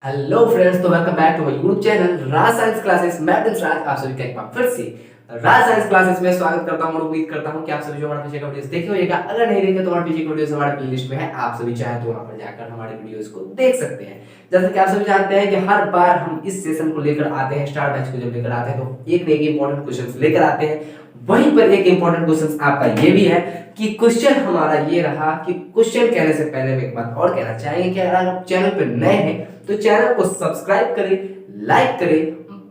Hello friends, तो welcome back to my YouTube channel Raj science classes. मैं प्रिंस राज आप सभी का एक बार फिर से राज साइंस क्लासेस में स्वागत करता हूं और उम्मीद करता हूं कि आप सभी जो हमारे पीछे का वीडियोस देखे होगा। अगर नहीं देखे तो हमारे पीछे के वीडियोस हमारे प्लेलिस्ट में है, आप सभी चाहें तो वहां पर जाकर हमारे वीडियोस को देख सकते हैं। जैसे कि आप सभी जानते हैं कि हर बार हम इस सेशन को लेकर आते हैं, स्टार बैच को जब लेकर आते हैं तो एक न एक इंपॉर्टेंट क्वेश्चंस लेकर आते हैं। वहीं पर एक इंपॉर्टेंट क्वेश्चन आपका ये भी है कि क्वेश्चन हमारा ये रहा कि क्वेश्चन कहने से पहले मैं एक बात और कहना चाहेंगे कि अगर आप चैनल पर नए हैं तो चैनल को सब्सक्राइब करें, लाइक करें,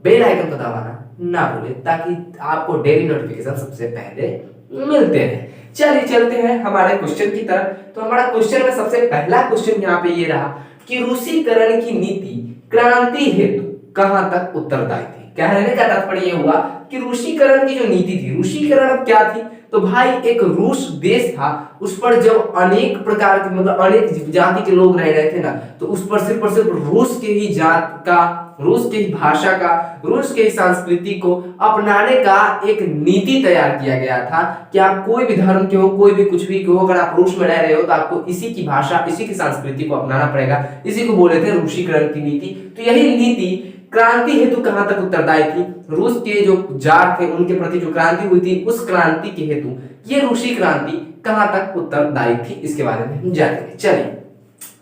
बेल आइकन को दबाना ना भूलें ताकि आपको डेली नोटिफिकेशन सबसे पहले मिलते हैं। चलिए चलते हैं हमारे क्वेश्चन की तरफ। तो हमारा क्वेश्चन में सबसे पहला क्वेश्चन यहाँ पे ये रहा कि रूसीकरण की नीति क्रांति हेतु कहां तक उत्तरदायी थी। कहने का तात्पर्य हुआ कि रूसीकरण की जो नीति थी, रूसीकरण अब क्या थी, तो भाई एक रूस देश था, उस पर जब अनेक प्रकार के मतलब अनेक जाति के लोग रह रहे थे ना, तो उस पर सिर्फ रूस के ही जात का, रूस की भाषा का, रूस के संस्कृति को अपनाने का एक नीति तैयार किया गया था कि आप कोई भी धर्म के हो, कोई भी कुछ भी हो, अगर आप रूस में रह रहे हो तो आपको इसी की भाषा, इसी की संस्कृति को अपनाना पड़ेगा। इसी को बोले थे रूसीकरण की नीति। तो यही नीति क्रांति हेतु कहां तक उत्तरदायी थी। रूस के जो जार थे उनके प्रति जो क्रांति हुई थी, उस क्रांति के हेतु ये रूसी क्रांति कहां तक उत्तरदायी थी, इसके बारे में हम जानेंगे। चलिए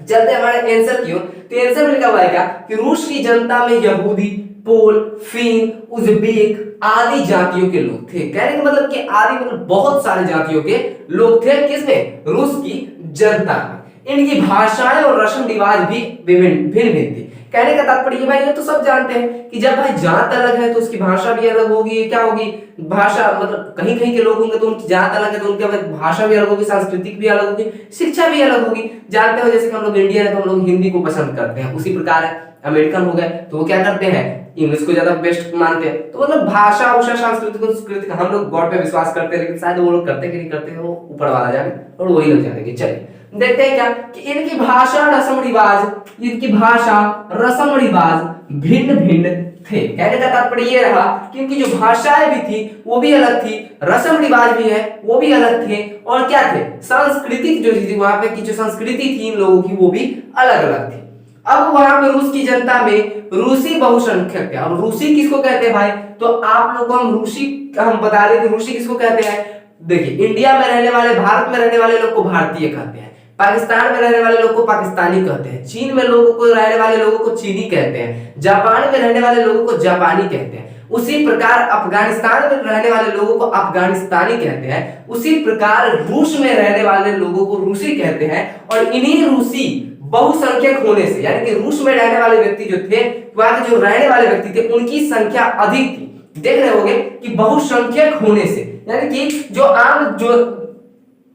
चलते हमारे आंसर की ओर। तो आंसर में लिखा हुआ है क्या कि रूस की जनता में यहूदी, पोल, फिन, उज़्बेक आदि जातियों के लोग थे। कहने का मतलब कि आदि मतलब बहुत सारे जातियों के लोग थे। किसमें? रूस की जनता में। इनकी भाषाएं और रस्म रिवाज भी भिन्न भिन्न थी। कहने का तात्पर्य भाई ये तो सब जानते हैं कि जब भाई जात अलग है तो उसकी भाषा भी अलग होगी। क्या होगी? भाषा मतलब कहीं कहीं के लोग होंगे तो उनकी जात अलग है तो उनकी भाषा भी अलग होगी, सांस्कृतिक भी अलग होगी, शिक्षा भी अलग होगी। जानते हो जैसे कि हम लोग इंडियन है तो हम लोग हिंदी को पसंद करते हैं, उसी प्रकार है अमेरिकन हो गए तो वो क्या करते हैं, इंग्लिश को ज्यादा बेस्ट मानते हैं। तो मतलब भाषा उषा सांस्कृतिक हम लोग गॉड पे विश्वास करते हैं, लेकिन शायद वो लोग करते कि नहीं करते वो ऊपर वाला जाने और वही लोग जानेंगे। चलिए देखते हैं क्या कि इनकी भाषा रस्म रिवाज, इनकी भाषा रस्म रिवाज भिन्न भिन्न थे। कहने का तात्पर्य ये रहा कि इनकी जो भाषाएं भी थी वो भी अलग थी, रस्म रिवाज भी है वो भी अलग थे, और क्या थे, सांस्कृतिक जो थी वहां पे की जो संस्कृति थी इन लोगों की वो भी अलग अलग थी। अब वहां पे रूस की जनता में रूसी बहुसंख्यक है। और रूसी किसको कहते हैं भाई? तो आप लोगों को हम रूसी हम बता रहे कि रूसी किसको कहते हैं। देखिए इंडिया में रहने वाले, भारत में रहने वाले लोग को भारतीय कहते हैं, पाकिस्तान में रहने वाले लोगों को पाकिस्तानी कहते हैं, चीन में लोगों को रहने वाले लोगों को चीनी कहते हैं, जापान में रहने वाले लोगों को जापानी कहते हैं, उसी प्रकार अफगानिस्तान में रहने वाले लोगों को अफगानिस्तानी कहते हैं, उसी प्रकार रूस में रहने वाले लोगों को रूसी कहते हैं। और इन्हीं रूसी बहुसंख्यक होने से, यानी कि रूस में रहने वाले व्यक्ति जो थे, वहां के जो रहने वाले व्यक्ति थे उनकी संख्या अधिक थी। देख रहे होंगे कि बहुसंख्यक होने से, यानी कि जो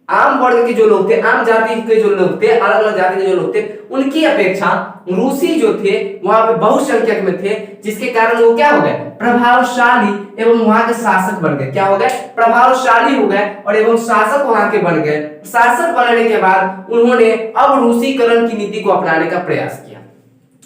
आम वर्ग के जो लोग थे, आम जाति के जो लोग थे, अलग अलग जाति के जो लोग थे, उनकी अपेक्षा रूसी जो थे वहां पे बहुसंख्यक में थे, जिसके कारण वो क्या हो गए, प्रभावशाली एवं वहां के शासक बन गए। क्या हो गए? प्रभावशाली हो गए और एवं शासक वहां के बन गए। शासक बनने के बाद उन्होंने अब रूसीकरण की नीति को अपनाने का प्रयास किया।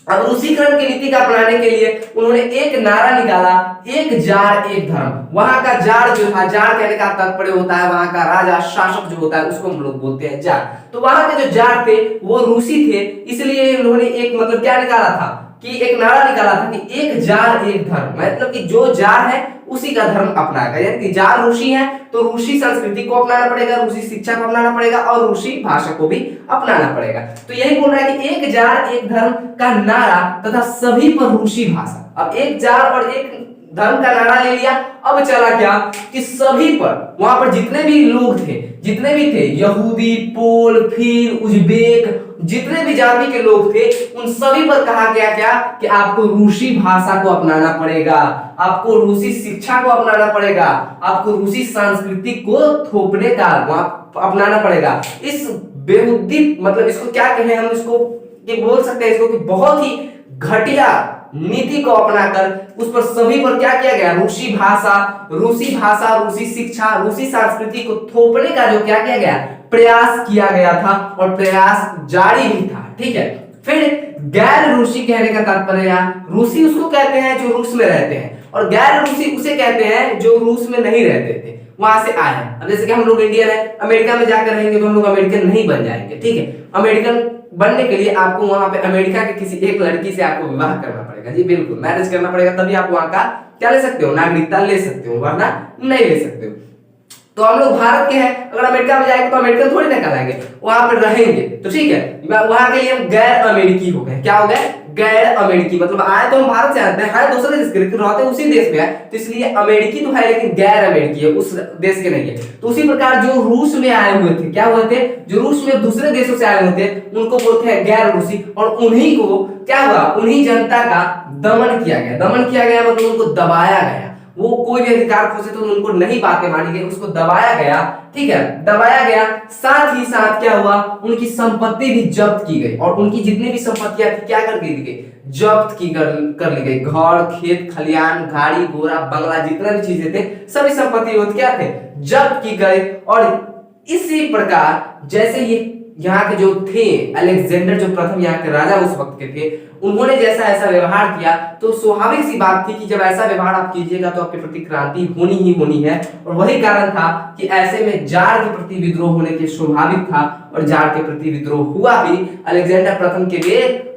अब रूसीकरण की नीति का अपनाने के लिए उन्होंने एक नारा निकाला, एक जार एक धर्म। वहां का जार जो था, जार कहने का तात्पर्य होता है वहां का राजा, शासक जो होता है उसको हम लोग बोलते हैं जार। तो वहां के जो जार थे वो रूसी थे, इसलिए उन्होंने एक मतलब क्या निकाला था कि एक नारा निकाला था कि एक जार एक धर्म। मतलब कि जो जार है उसी का धर्म अपनाएगा, यानी कि जार रूसी है तो रूसी संस्कृति को अपनाना पड़ेगा, रूसी शिक्षा को अपनाना पड़ेगा और रूसी भाषा को भी अपनाना पड़ेगा। तो यही बोल रहा है कि एक जार एक धर्म का नारा तथा सभी पर रूसी भाषा। अब एक जार और एक धर्म का नारा ले लिया, अब चला क्या कि सभी पर, वहां पर जितने भी लोग थे, जितने भी थे यहूदी, पोल, फिन, उज़्बेक, जितने भी जाति के लोग थे उन सभी पर कहा गया क्या कि आपको रूसी भाषा को अपनाना पड़ेगा, आपको रूसी शिक्षा को अपनाना पड़ेगा, आपको रूसी संस्कृति को थोपने का अपनाना पड़ेगा। इस बेबुद्धि मतलब इसको क्या कहें हम, इसको ये बोल सकते हैं इसको कि बहुत ही घटिया नीति को अपनाकर उस पर सभी पर क्या किया गया, रूसी भाषा, रूसी शिक्षा, रूसी संस्कृति को थोपने का जो क्या किया गया, प्रयास किया गया था और प्रयास जारी भी था। ठीक है। फिर गैर रूसी कहने का तात्पर्य, रूसी उसको कहते हैं जो रूस में रहते हैं और गैर रूसी उसे कहते हैं जो रूस में नहीं रहते थे, वहां से आए हैं। अब जैसे कि हम लोग इंडियन है, अमेरिका में जाकर रहेंगे तो हम लोग अमेरिकन नहीं बन जाएंगे। ठीक है, अमेरिकन बनने के लिए आपको वहां पे अमेरिका के किसी एक लड़की से आपको विवाह करना पड़ेगा। जी बिल्कुल, मैरिज करना पड़ेगा, तभी आप वहां का क्या ले सकते हो, नागरिकता ले सकते हो, वरना नहीं ले सकते हो। तो हम लोग भारत के हैं, अगर अमेरिका में जाएंगे तो अमेरिकन थोड़ी ना कहलाएंगे, वहां पर रहेंगे तो ठीक है, वहां के लिए हम गैर अमेरिकी हो गए। क्या हो गए, गैर अमेरिकी, मतलब आए तो हम भारत से आते हैं, है दूसरे देश के, लेकिन रहते उसी देश में है, तो इसलिए अमेरिकी तो है लेकिन गैर अमेरिकी है, उस देश के नहीं है। तो उसी प्रकार जो रूस में आए हुए थे, क्या हुए थे, जो रूस में दूसरे देशों से आए हुए थे, उनको बोलते हैं गैर रूसी, और उन्हीं को क्या हुआ, उन्हीं जनता का दमन किया गया। दमन किया गया मतलब उनको दबाया गया, वो कोई भी अधिकार खोजे तो उनको नहीं बातें मानी गई, उसको दबाया गया, ठीक है, दबाया गया। साथ ही साथ क्या हुआ, उनकी संपत्ति भी जब्त की गई, और उनकी जितनी भी संपत्तियां थी क्या कर दी गई, जब्त की कर ली गई। घर, खेत खलियान, गाड़ी घोड़ा, बंगला, जितना भी चीजें थे, सभी संपत्ति क्या थे, जब्त की गई। और इसी प्रकार जैसे ये यहाँ के जो थे अलेक्जेंडर जो प्रथम यहाँ के राजा उस वक्त के थे, उन्होंने जैसा ऐसा व्यवहार किया, तो स्वाभाविक सी बात थी कि जब ऐसा व्यवहार आप कीजिएगा तो आपके प्रति क्रांति होनी ही होनी है। और वही कारण था कि ऐसे में जार के प्रति विद्रोह होने के स्वाभाविक था, और जार के प्रति विद्रोह हुआ भी, अलेक्जेंडर प्रथम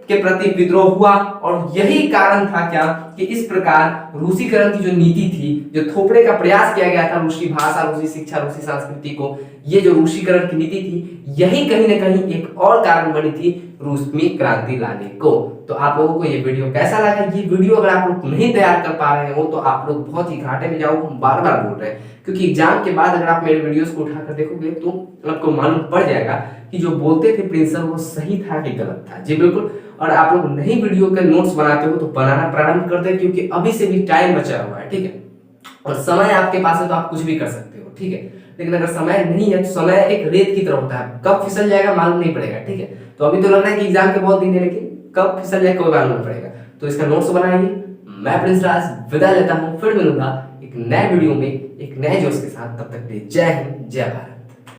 के प्रति विद्रोह हुआ। और यही कारण था क्या, कि इस प्रकार रूसीकरण की जो नीति थी, जो थोपड़े का प्रयास किया गया था रूसी भाषा, रूसी शिक्षा, रूसी संस्कृति को, ये जो रूसीकरण की नीति थी, यही कहीं ना कहीं एक और कारण बनी थी रूस में क्रांति लाने को। तो आप लोगों को ये वीडियो कैसा लगा, ये वीडियो अगर आप लोग नहीं तैयार कर पा रहे हो तो आप लोग बहुत ही घाटे में जाओगे, हम बार बार बोल रहे हैं, क्योंकि एग्जाम के बाद अगर आप मेरे वीडियोस को उठाकर देखोगे तो आपको मालूम पड़ जाएगा कि जो बोलते थे प्रिंसर वो सही था कि गलत था। जी बिल्कुल। और आप लोग नहीं वीडियो के नोट्स बनाते हो तो बनाना प्रारंभ कर दे, क्योंकि अभी से भी टाइम बचा हुआ है, ठीक है, और समय आपके पास है तो आप कुछ भी कर सकते हो, ठीक है। लेकिन अगर समय नहीं है तो समय एक रेत की तरह होता है, कब फिसल जाएगा मालूम नहीं पड़ेगा, ठीक है। तो अभी तो लग रहा है कि एग्जाम के बहुत दिन है, लेकिन कब फिसल जाए कोई मालूम नहीं पड़ेगा। तो इसका नोट्स बनाइए। मैं प्रिंस राज विदा लेता हूँ, फिर मिलूंगा एक नए वीडियो में एक नए जोश के साथ। तब तक के लिए जय हिंद, जय भारत।